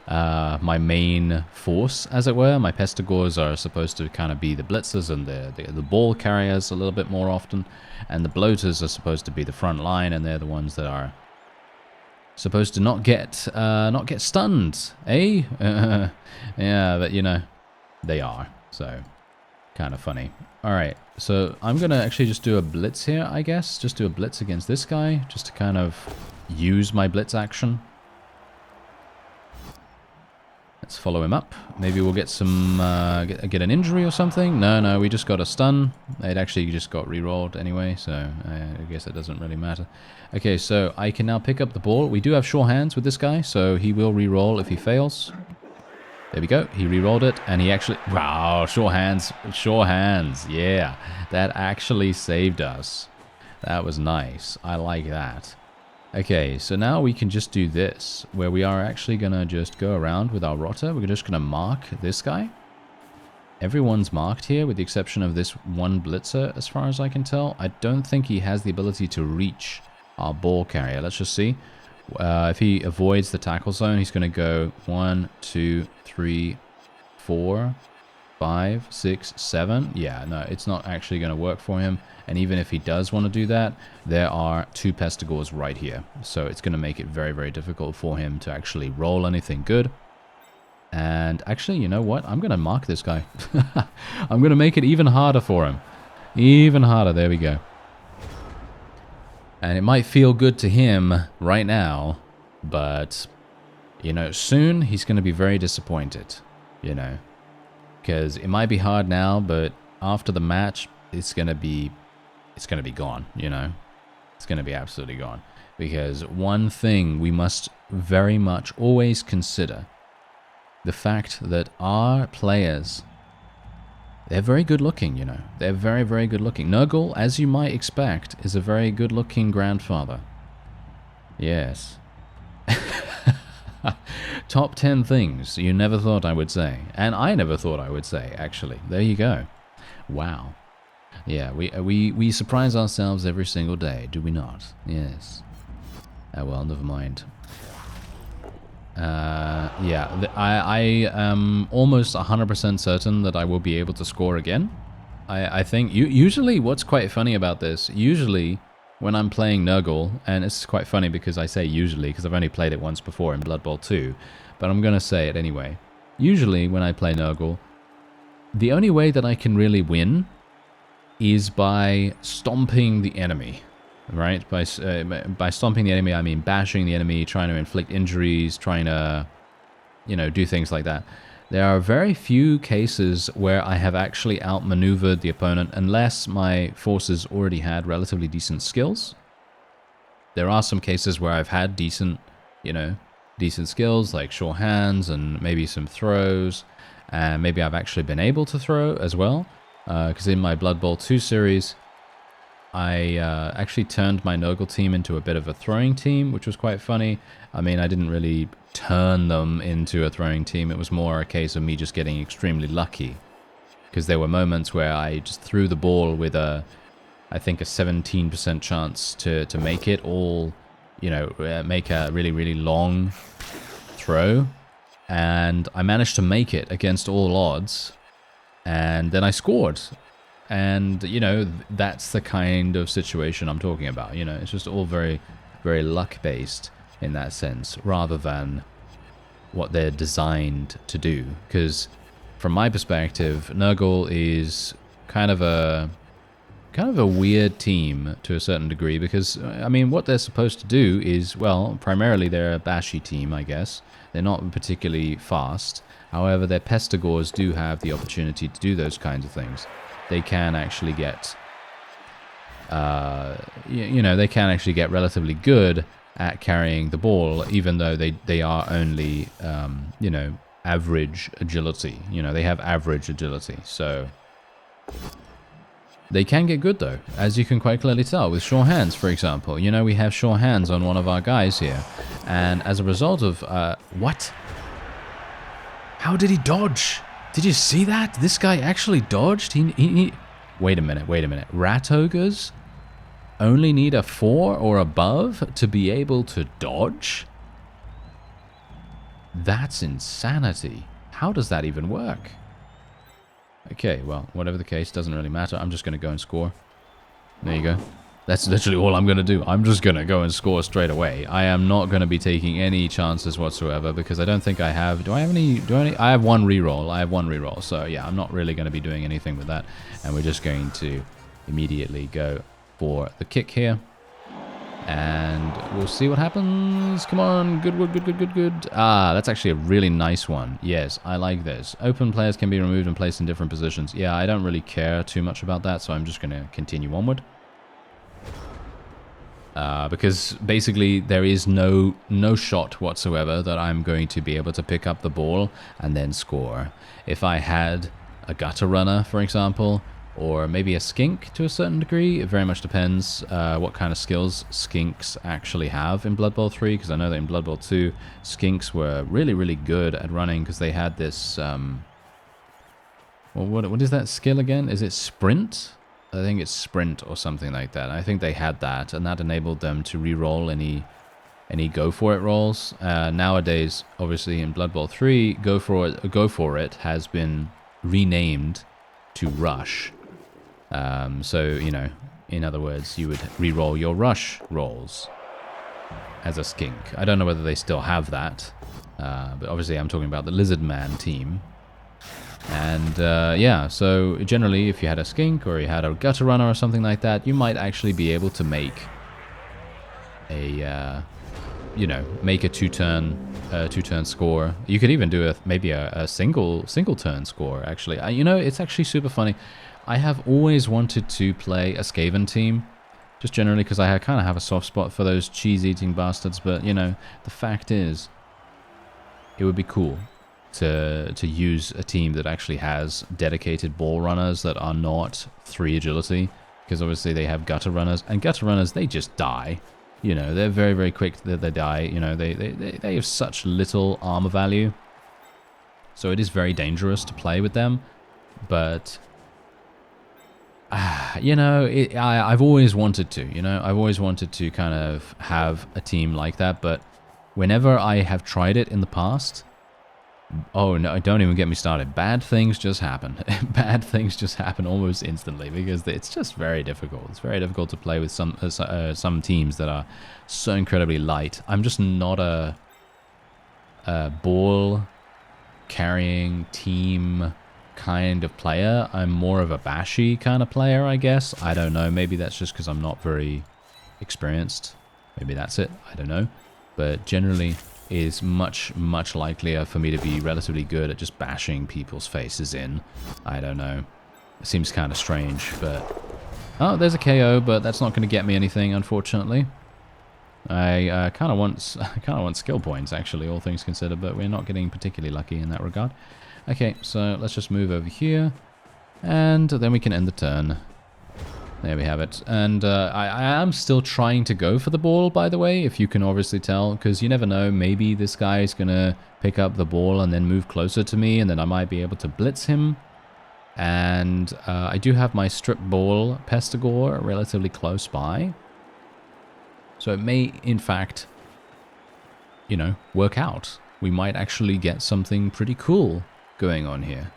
my main force, as it were. My pestigores are supposed to kind of be the blitzers and the ball carriers a little bit more often, and the bloaters are supposed to be the front line, and they're the ones that are supposed to not get stunned, eh? Yeah, but you know, they are, so kind of funny. All right, so I'm gonna actually just do a blitz here, I guess. Just do a blitz against this guy, just to kind of use my blitz action. Let's follow him up. Maybe we'll get some, get an injury or something. No, we just got a stun. It actually just got rerolled anyway, so I guess it doesn't really matter. Okay, so I can now pick up the ball. We do have sure hands with this guy, so he will reroll if he fails. There we go. He rerolled it, and he actually... Wow, sure hands. Sure hands. Yeah, that actually saved us. That was nice. I like that. Okay, so now we can just do this, where we are actually going to just go around with our rotter. We're just going to mark this guy. Everyone's marked here, with the exception of this one blitzer, as far as I can tell. I don't think he has the ability to reach our ball carrier. Let's just see. If he avoids the tackle zone, he's going to go 1, 2, 3, 4. 5, 6, 7. Yeah, no, it's not actually going to work for him. And even if he does want to do that, there are 2 pestigores right here. So it's going to make it very, very difficult for him to actually roll anything good. And actually, you know what? I'm going to mark this guy. I'm going to make it even harder for him. Even harder. There we go. And it might feel good to him right now, but, you know, soon he's going to be very disappointed, you know. Because it might be hard now, but after the match, it's going to be gone, you know. It's going to be absolutely gone. Because one thing we must very much always consider, the fact that our players, they're very good looking, you know. They're very, very good looking. NURGLE, as you might expect, is a very good looking grandfather. Yes. Top 10 things you never thought I would say. And I never thought I would say, actually. There you go. Wow. Yeah, we surprise ourselves every single day, do we not? Yes. Oh well, never mind. Yeah, I am almost 100% certain that I will be able to score again. I think, usually what's quite funny about this, usually when I'm playing NURGLE, and it's quite funny because I say usually, because I've only played it once before in Blood Bowl 2, but I'm going to say it anyway. Usually when I play NURGLE, the only way that I can really win is by stomping the enemy. Right? By stomping the enemy, I mean bashing the enemy, trying to inflict injuries, trying to, you know, do things like that. There are very few cases where I have actually outmaneuvered the opponent unless my forces already had relatively decent skills. There are some cases where I've had decent, you know, decent skills like sure hands and maybe some throws, and maybe I've actually been able to throw as well. Because in my Blood Bowl 2 series, I actually turned my NURGLE team into a bit of a throwing team, which was quite funny. I mean, I didn't really turn them into a throwing team. It was more a case of me just getting extremely lucky. Because there were moments where I just threw the ball with I think a 17% chance to make it all, you know, make a really, really long throw. And I managed to make it against all odds. And then I scored. And, you know, that's the kind of situation I'm talking about. You know, it's just all very, very luck-based in that sense, rather than what they're designed to do. Because from my perspective, NURGLE is kind of a weird team to a certain degree. Because, I mean, what they're supposed to do is, well, primarily they're a bashy team, I guess. They're not particularly fast. However, their pestigores do have the opportunity to do those kinds of things. They can actually get, you know, they can actually get relatively good at carrying the ball, even though they are only, you know, average agility. You know, they have average agility, so they can get good though, as you can quite clearly tell with sure hands, for example. You know, we have sure hands on one of our guys here, and as a result of what? How did he dodge? Did you see that? This guy actually dodged. He Wait a minute. Rat ogres only need a 4 or above to be able to dodge? That's insanity. How does that even work? Okay, well, whatever the case, doesn't really matter. I'm just going to go and score. There you go. That's literally all I'm going to do. I'm just going to go and score straight away. I am not going to be taking any chances whatsoever because I don't think I have... Do I have any... I have one reroll. So, yeah, I'm not really going to be doing anything with that. And we're just going to immediately go for the kick here. And we'll see what happens. Come on. Good. Ah, that's actually a really nice one. Yes, I like this. Open players can be removed and placed in different positions. Yeah, I don't really care too much about that, so I'm just going to continue onward. Because basically there is no shot whatsoever that I'm going to be able to pick up the ball and then score. If I had a gutter runner, for example, or maybe a skink to a certain degree, it very much depends what kind of skills skinks actually have in Blood Bowl 3, because I know that in Blood Bowl 2, skinks were really, really good at running because they had this... well, what is that skill again? Is it sprint? I think it's sprint or something like that. I think they had that, and that enabled them to re-roll any go for it rolls. Nowadays, obviously in Blood Bowl 3, go for it has been renamed to Rush. So, you know, in other words, you would re-roll your Rush rolls as a skink. I don't know whether they still have that, but obviously I'm talking about the Lizard Man team. And yeah, so generally if you had a skink or you had a gutter runner or something like that, you might actually be able to make a, you know, make a two-turn score. You could even do maybe a single turn score, actually. You know, it's actually super funny. I have always wanted to play a SKAVEN team, just generally because I kind of have a soft spot for those cheese-eating bastards, but, you know, the fact is, it would be cool to use a team that actually has dedicated ball runners that are not 3 agility, because obviously they have gutter runners, and gutter runners, they just die. You know, they're very, very quick that they die. You know, they have such little armor value, so it is very dangerous to play with them, but... you know, I've always wanted to, you know, I've always wanted to kind of have a team like that, but whenever I have tried it in the past, oh no, don't even get me started. Bad things just happen. Bad things just happen almost instantly because it's just very difficult. It's very difficult to play with some teams that are so incredibly light. I'm just not a ball carrying team kind of player. I'm more of a bashy kind of player, I guess. I don't know. Maybe that's just because I'm not very experienced. Maybe that's it. I don't know. But generally, it is much, much likelier for me to be relatively good at just bashing people's faces in. I don't know. It seems kind of strange, but... Oh, there's a KO, but that's not going to get me anything, unfortunately. I kind of want skill points, actually, all things considered, but we're not getting particularly lucky in that regard. Okay, so let's just move over here, and then we can end the turn. There we have it. And I am still trying to go for the ball, by the way, if you can obviously tell, because you never know, maybe this guy is going to pick up the ball and then move closer to me, and then I might be able to blitz him. And I do have my strip ball Pestigore relatively close by. So it may, in fact, you know, work out. We might actually get something pretty cool going on here.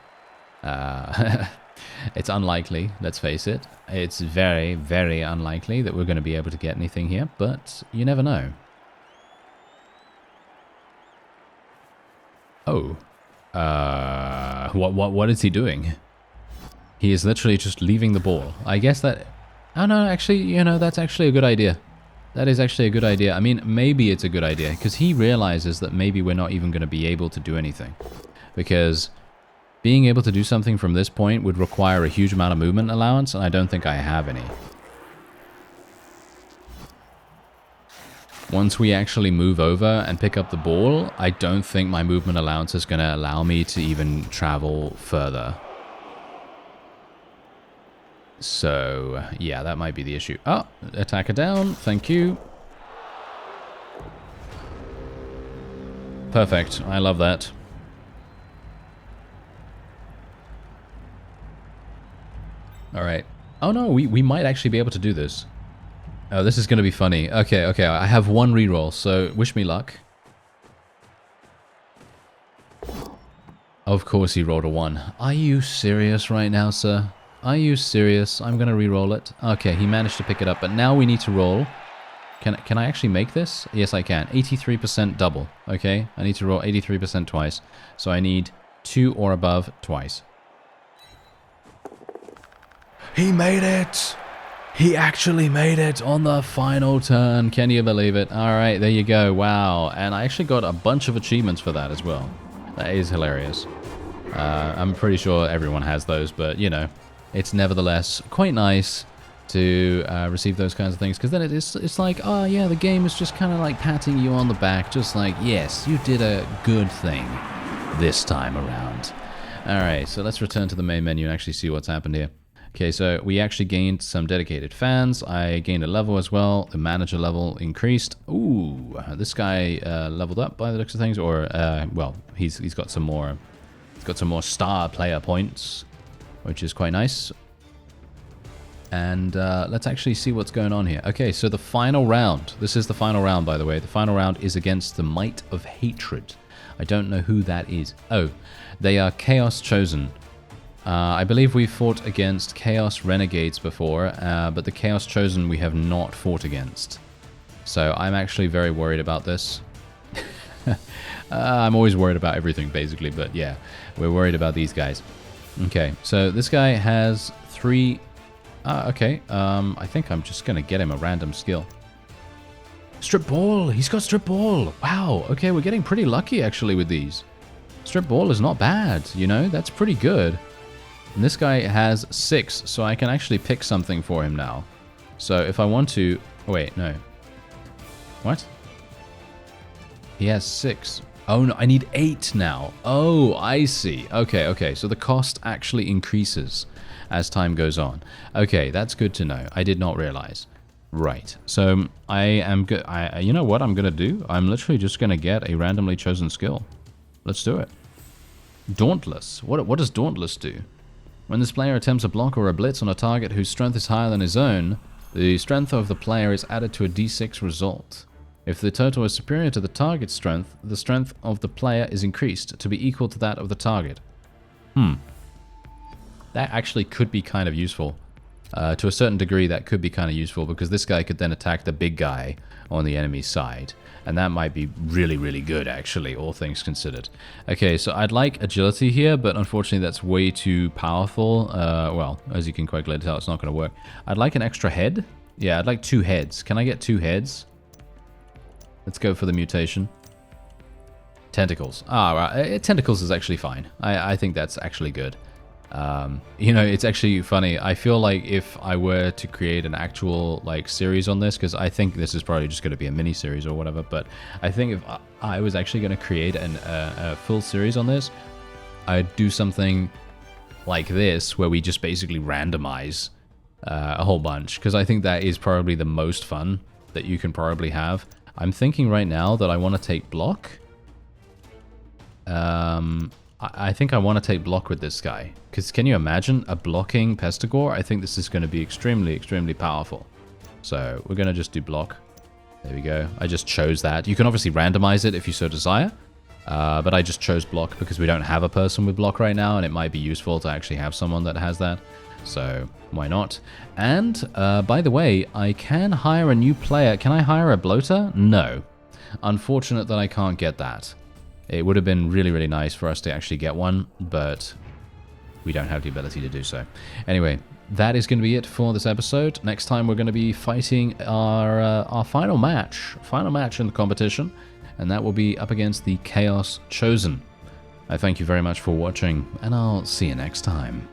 It's unlikely, let's face it. It's very, very unlikely that we're going to be able to get anything here, but you never know. Oh. What is he doing? He is literally just leaving the ball. I guess that... Oh no, actually, you know, that's actually a good idea. That is actually a good idea. I mean, maybe it's a good idea, because he realizes that maybe we're not even going to be able to do anything. Because being able to do something from this point would require a huge amount of movement allowance, and I don't think I have any. Once we actually move over and pick up the ball, I don't think my movement allowance is going to allow me to even travel further. So, yeah, that might be the issue. Oh, attacker down. Thank you. Perfect. I love that. Alright. Oh no, we might actually be able to do this. Oh, this is going to be funny. Okay, okay, I have one reroll, so wish me luck. Of course he rolled a 1. Are you serious right now, sir? Are you serious? I'm going to re-roll it. Okay, he managed to pick it up, but now we need to roll. Can I actually make this? Yes, I can. 83% double. Okay, I need to roll 83% twice. So I need 2 or above twice. He made it! He actually made it on the final turn. Can you believe it? Alright, there you go. Wow. And I actually got a bunch of achievements for that as well. That is hilarious. I'm pretty sure everyone has those, but, you know, it's nevertheless quite nice to receive those kinds of things, because then it's like, oh yeah, the game is just kind of like patting you on the back, just like, yes, you did a good thing this time around. Alright, so let's return to the main menu and actually see what's happened here. Okay, so we actually gained some dedicated fans. I gained a level as well. The manager level increased. Ooh, this guy leveled up by the looks of things, or well, he's got some more. He's got some more star player points, which is quite nice. And let's actually see what's going on here. Okay, so the final round. This is the final round, by the way. The final round is against the Might of Hatred. I don't know who that is. Oh, they are Chaos Chosen. I believe we fought against Chaos Renegades before, but the Chaos Chosen we have not fought against. So I'm actually very worried about this. I'm always worried about everything, basically, but yeah, we're worried about these guys. Okay, so this guy has 3... okay, I think I'm just going to get him a random skill. Strip Ball! He's got Strip Ball! Wow, okay, we're getting pretty lucky, actually, with these. Strip Ball is not bad, you know? That's pretty good. And this guy has 6, so I can actually pick something for him now. So if I want to... Oh, wait, no. What? He has 6. Oh, no, I need 8 now. Oh, I see. Okay, okay, so the cost actually increases as time goes on. Okay, that's good to know. I did not realize. Right, so I am good. You know what I'm going to do? I'm literally just going to get a randomly chosen skill. Let's do it. Dauntless. What does Dauntless do? When this player attempts a block or a blitz on a target whose strength is higher than his own, the strength of the player is added to a d6 result. If the total is superior to the target's strength, the strength of the player is increased to be equal to that of the target. That actually could be kind of useful. To a certain degree, that could be kind of useful because this guy could then attack the big guy on the enemy's side. And that might be really, really good, actually, all things considered. Okay, so I'd like agility here, but unfortunately that's way too powerful. Well, as you can quite clearly tell, it's not going to work. I'd like an extra head. Yeah, I'd like 2 heads. Can I get 2 heads? Let's go for the mutation. Tentacles. Right. Tentacles is actually fine. I think that's actually good. You know, it's actually funny. I feel like if I were to create an actual like series on this, because I think this is probably just going to be a mini series or whatever, but I think if I was actually going to create a full series on this, I'd do something like this where we just basically randomize a whole bunch, because I think that is probably the most fun that you can probably have. I'm thinking right now that I want to take block. I think I want to take block with this guy. Because can you imagine a blocking Pestigore? I think this is going to be extremely, extremely powerful. So we're going to just do block. There we go. I just chose that. You can obviously randomize it if you so desire. But I just chose block because we don't have a person with block right now. And it might be useful to actually have someone that has that. So why not? And by the way, I can hire a new player. Can I hire a bloater? No. Unfortunate that I can't get that. It would have been really, really nice for us to actually get one, but we don't have the ability to do so. Anyway, that is going to be it for this episode. Next time we're going to be fighting our final match in the competition, and that will be up against the Chaos Chosen. I thank you very much for watching, and I'll see you next time.